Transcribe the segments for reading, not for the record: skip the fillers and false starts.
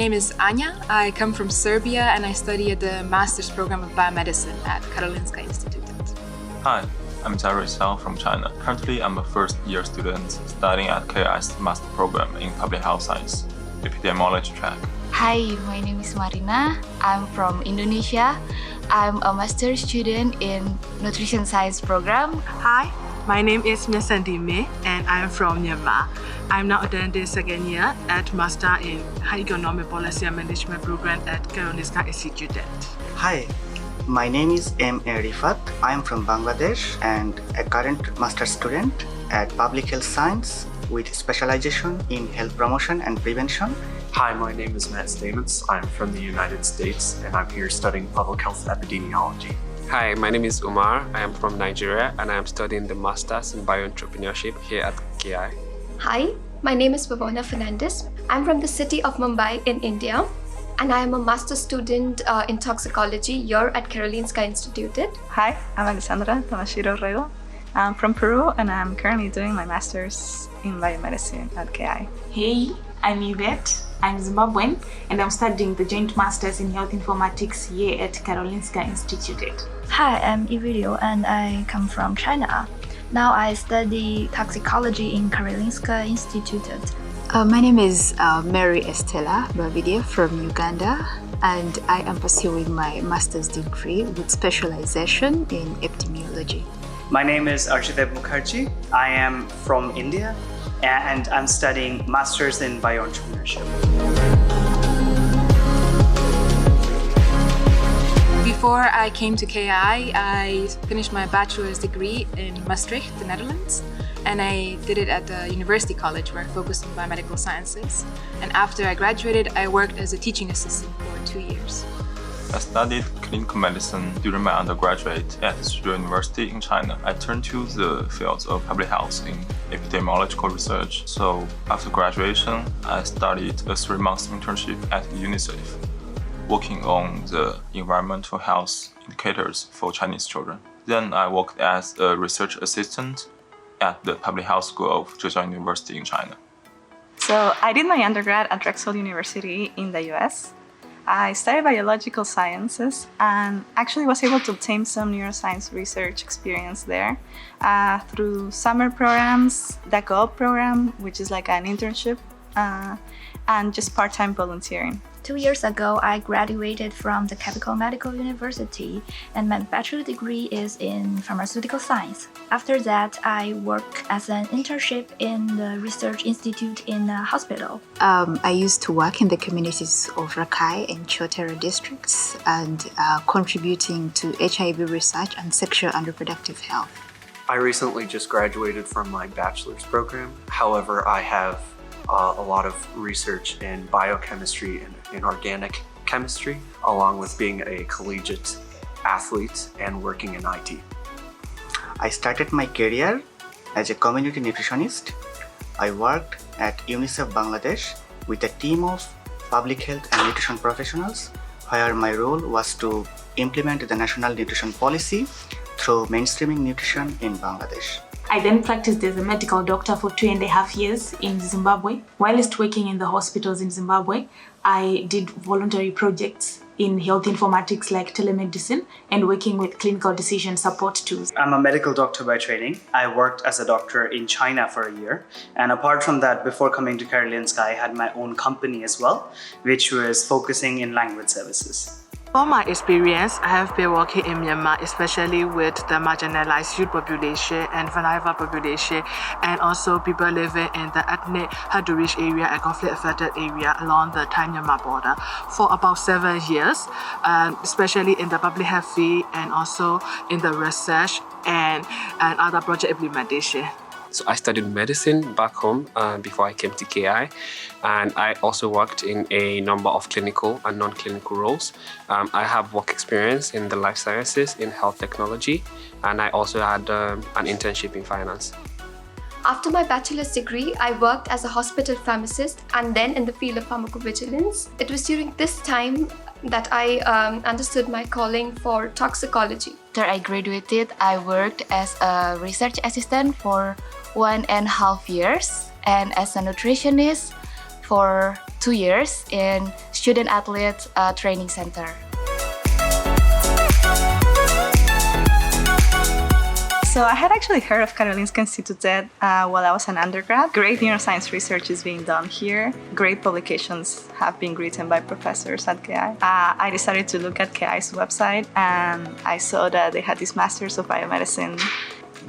name is Anya. I come from Serbia and I study at the Master's Program of Biomedicine at Karolinska Institutet. Hi, I'm Zari Xiao from China. Currently, I'm a first-year student studying at KI's Master Program in Public Health Science, Epidemiology track. Hi, my name is Marina. I'm from Indonesia. I'm a master's student in Nutrition Science program. Hi, my name is Nesandime and I'm from Myanmar. I'm now attending second year at Master in High Economic Policy and Management program at Karolinska Institutet. Hi, my name is M. A. Rifat. I am from Bangladesh and a current master's student at Public Health Science with specialization in health promotion and prevention. Hi, my name is Matt Stamets. I'm from the United States and I'm here studying public health epidemiology. Hi, my name is Umar. I am from Nigeria and I am studying the Masters in Bioentrepreneurship here at KI. Hi, my name is Pavona Fernandez. I'm from the city of Mumbai in India and I am a master's student in toxicology here at Karolinska Institutet. Hi, I'm Alessandra Tamashiro Rego. I'm from Peru and I'm currently doing my master's in biomedicine at KI. Hey, I'm Yvette. I'm Zimbabwean and I'm studying the Joint Masters in Health Informatics here at Karolinska Institutet. Hi, I'm Ividio and I come from China. Now I study toxicology in Karolinska Institutet. My name is Mary Estella Bavidia from Uganda and I am pursuing my master's degree with specialization in epidemiology. My name is Arshdev Mukherjee. I am from India and I'm studying Masters in Bioentrepreneurship. Before I came to KI, I finished my bachelor's degree in Maastricht, the Netherlands, and I did it at the University College where I focused on biomedical sciences. And after I graduated, I worked as a teaching assistant for 2 years. I studied clinical medicine during my undergraduate at Suzhou University in China. I turned to the fields of public health in epidemiological research. So after graduation, I started a 3-month internship at UNICEF, working on the environmental health indicators for Chinese children. Then I worked as a research assistant at the Public Health School of Zhejiang University in China. So I did my undergrad at Drexel University in the US. I studied biological sciences and actually was able to obtain some neuroscience research experience there through summer programs, the co-op program, which is like an internship, and just part-time volunteering. 2 years ago, I graduated from the Capital Medical University and my bachelor degree is in pharmaceutical science. After that, I work as an internship in the research institute in a hospital. I used to work in the communities of Rakai and Chotara districts and contributing to HIV research and sexual and reproductive health. I recently just graduated from my bachelor's program. However, I have a lot of research in biochemistry and in organic chemistry, along with being a collegiate athlete and working in IT. I started my career as a community nutritionist. I worked at UNICEF Bangladesh with a team of public health and nutrition professionals, where my role was to implement the national nutrition policy through mainstreaming nutrition in Bangladesh. I then practiced as a medical doctor for 2.5 years in Zimbabwe. Whilst working in the hospitals in Zimbabwe, I did voluntary projects in health informatics like telemedicine and working with clinical decision support tools. I'm a medical doctor by training. I worked as a doctor in China for a year. And apart from that, before coming to Karolinska, I had my own company as well, which was focusing in language services. For my experience, I have been working in Myanmar, especially with the marginalized youth population and vulnerable population, and also people living in the ethnic hard-to-reach area and conflict-affected area along the Thai-Myanmar border for about 7 years, especially in the public health field and also in the research and other project implementation. So I studied medicine back home before I came to KI, and I also worked in a number of clinical and non-clinical roles. I have work experience in the life sciences, in health technology, and I also had an internship in finance. After my bachelor's degree, I worked as a hospital pharmacist and then in the field of pharmacovigilance. It was during this time that I understood my calling for toxicology. After I graduated, I worked as a research assistant for 1.5 years and as a nutritionist for 2 years in Student Athlete Training Center. So I had actually heard of Karolinska Institutet while I was an undergrad. Great neuroscience research is being done here. Great publications have been written by professors at KI. I decided to look at KI's website and I saw that they had this Masters of Biomedicine.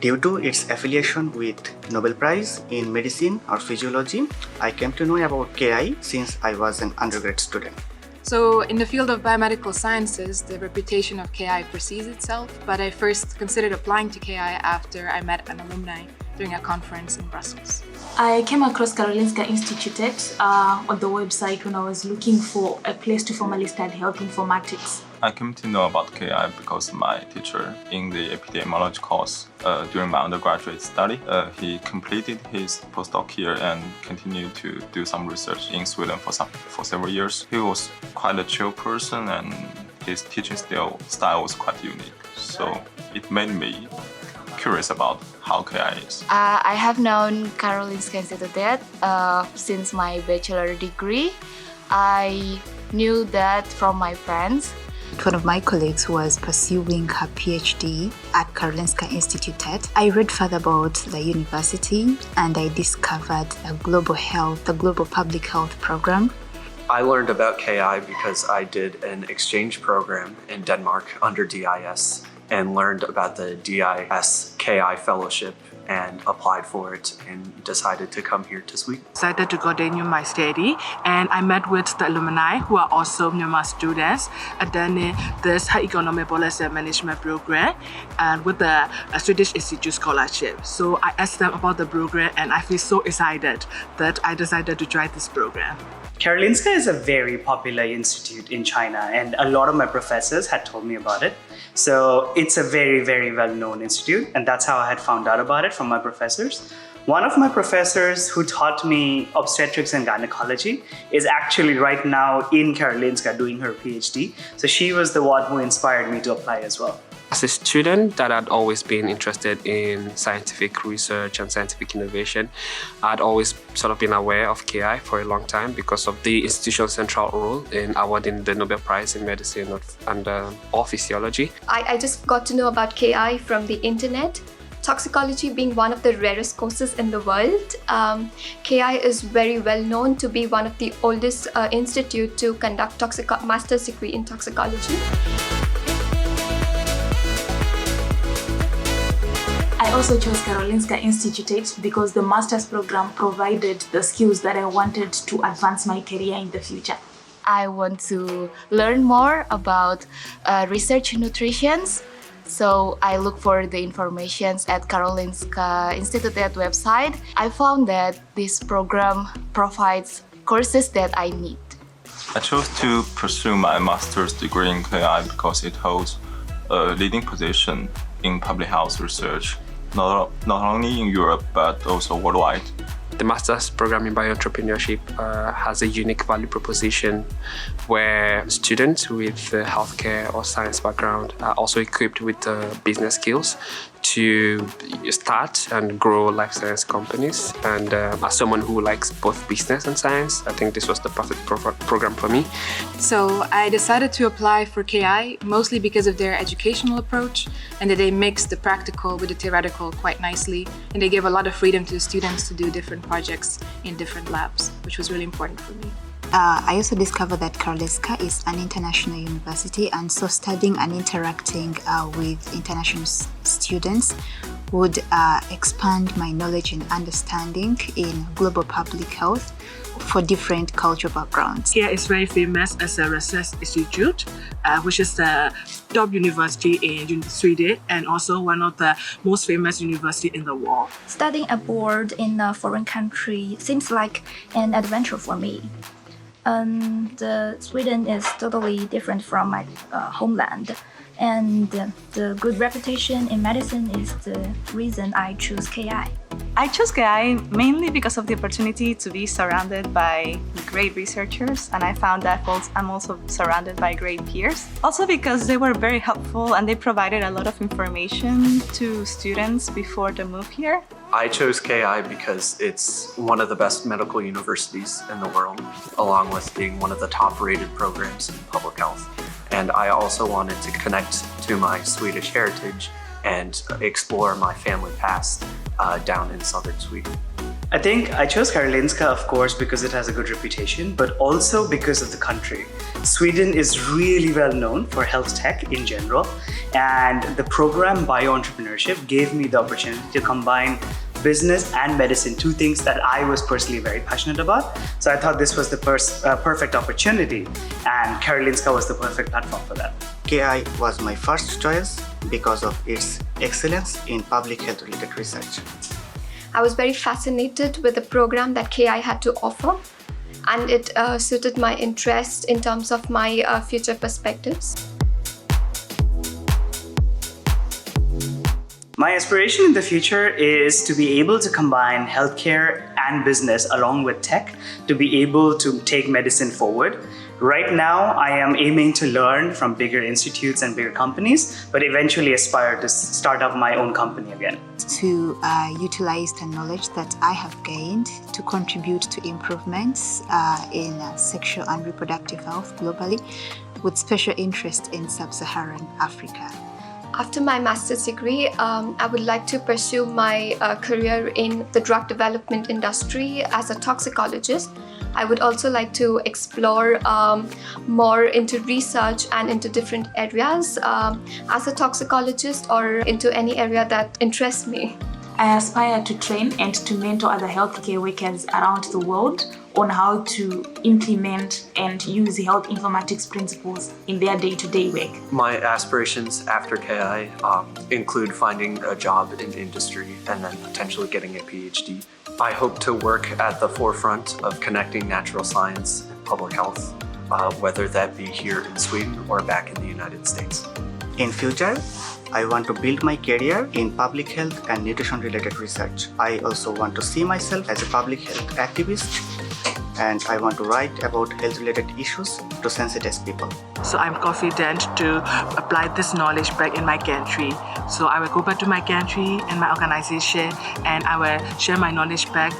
Due to its affiliation with Nobel Prize in Medicine or Physiology, I came to know about KI since I was an undergrad student. So in the field of biomedical sciences, the reputation of KI precedes itself, but I first considered applying to KI after I met an alumni during a conference in Brussels. I came across Karolinska Institutet on the website when I was looking for a place to formally study health informatics. I came to know about KI because my teacher in the epidemiology course during my undergraduate study, he completed his postdoc here and continued to do some research in Sweden for several years. He was quite a chill person and his teaching style was quite unique. So it made me curious about how KI is. I have known Karolinska Institutet since my bachelor degree. I knew that from my friends. One of my colleagues was pursuing her PhD at Karolinska Institutet. I read further about the university and I discovered the global public health program. I learned about KI because I did an exchange program in Denmark under DIS and learned about the DIS KI fellowship and applied for it and decided to come here to Sweden. Decided to continue my study and I met with the alumni who are also Myanmar students at this High Economic Policy and Management program and with the Swedish Institute Scholarship. So I asked them about the program and I feel so excited that I decided to try this program. Karolinska is a very popular institute in China and a lot of my professors had told me about it. So it's a very, very well-known institute and that's how I had found out about it from my professors. One of my professors who taught me obstetrics and gynecology is actually right now in Karolinska doing her PhD. So she was the one who inspired me to apply as well. As a student that had always been interested in scientific research and scientific innovation, I'd always sort of been aware of KI for a long time because of the institution's central role in awarding the Nobel Prize in Medicine or Physiology. I just got to know about KI from the internet. Toxicology being one of the rarest courses in the world, KI is very well known to be one of the oldest institute to conduct master's degree in toxicology. I also chose Karolinska Institutet because the master's program provided the skills that I wanted to advance my career in the future. I want to learn more about research nutrition. So I look for the information at Karolinska Institutet website. I found that this program provides courses that I need. I chose to pursue my master's degree in KI because it holds a leading position in public health research, not only in Europe but also worldwide. The master's program in bioentrepreneurship has a unique value proposition where students with healthcare or science background are also equipped with business skills to start and grow life science companies. And as someone who likes both business and science, I think this was the perfect program for me. So I decided to apply for KI mostly because of their educational approach and that they mix the practical with the theoretical quite nicely, and they give a lot of freedom to the students to do different projects in different labs, which was really important for me. I also discovered that Karolinska is an international university, and so studying and interacting with international students would expand my knowledge and understanding in global public health for different cultural backgrounds. Here is very famous as a research institute, which is the top university in Sweden and also one of the most famous universities in the world. Studying abroad in a foreign country seems like an adventure for me. Sweden is totally different from my homeland, and the good reputation in medicine is the reason I choose KI. I chose KI mainly because of the opportunity to be surrounded by great researchers, and I found that I'm also surrounded by great peers. Also because they were very helpful and they provided a lot of information to students before the move here. I chose KI because it's one of the best medical universities in the world, along with being one of the top-rated programs in public health. And I also wanted to connect to my Swedish heritage and explore my family past down in southern Sweden. I think I chose Karolinska, of course, because it has a good reputation, but also because of the country. Sweden is really well known for health tech in general, and the program Bioentrepreneurship gave me the opportunity to combine business and medicine, two things that I was personally very passionate about. So I thought this was the perfect opportunity, and Karolinska was the perfect platform for that. KI was my first choice because of its excellence in public health related research. I was very fascinated with the program that KI had to offer, and it suited my interest in terms of my future perspectives. My aspiration in the future is to be able to combine healthcare and business along with tech to be able to take medicine forward. Right now, I am aiming to learn from bigger institutes and bigger companies, but eventually aspire to start up my own company again. To utilize the knowledge that I have gained to contribute to improvements in sexual and reproductive health globally, with special interest in sub-Saharan Africa. After my master's degree, I would like to pursue my career in the drug development industry as a toxicologist. I would also like to explore more into research and into different areas as a toxicologist or into any area that interests me. I aspire to train and to mentor other healthcare workers around the world on how to implement and use health informatics principles in their day-to-day work. My aspirations after KI include finding a job in industry and then potentially getting a PhD. I hope to work at the forefront of connecting natural science and public health, whether that be here in Sweden or back in the United States. In future, I want to build my career in public health and nutrition related research. I also want to see myself as a public health activist, and I want to write about health related issues to sensitize people. So I'm confident to apply this knowledge back in my country. So I will go back to my country and my organization, and I will share my knowledge back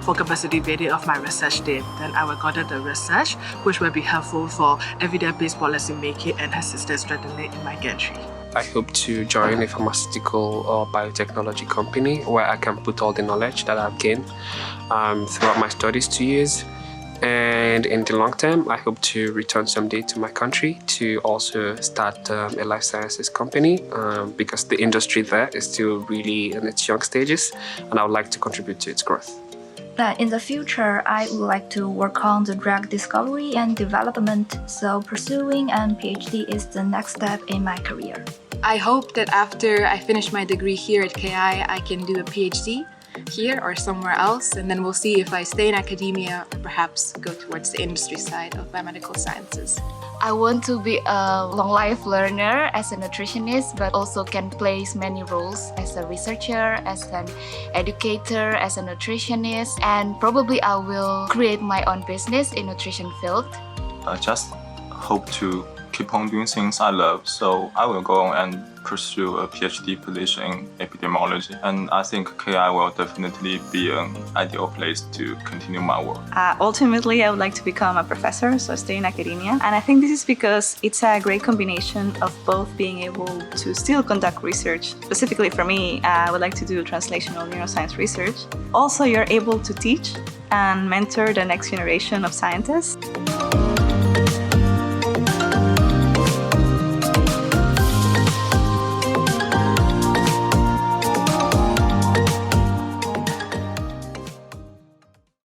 for capacity building of my research team. Then I will conduct the research, which will be helpful for evidence-based policy making and assistance strengthening in my country. I hope to join a pharmaceutical or biotechnology company where I can put all the knowledge that I've gained throughout my studies 2 years. And in the long term, I hope to return someday to my country to also start a life sciences company because the industry there is still really in its young stages, and I would like to contribute to its growth. In the future, I would like to work on the drug discovery and development, so pursuing a PhD is the next step in my career. I hope that after I finish my degree here at KI, I can do a PhD here or somewhere else, and then we'll see if I stay in academia or perhaps go towards the industry side of biomedical sciences. I want to be a long-life learner as a nutritionist, but also can play many roles as a researcher, as an educator, as a nutritionist, and probably I will create my own business in nutrition field. I just hope to keep on doing things I love, so I will go on and pursue a PhD position in epidemiology, and I think KI will definitely be an ideal place to continue my work. Ultimately, I would like to become a professor, so stay in academia. And I think this is because it's a great combination of both being able to still conduct research. Specifically for me, I would like to do translational neuroscience research. Also, you're able to teach and mentor the next generation of scientists.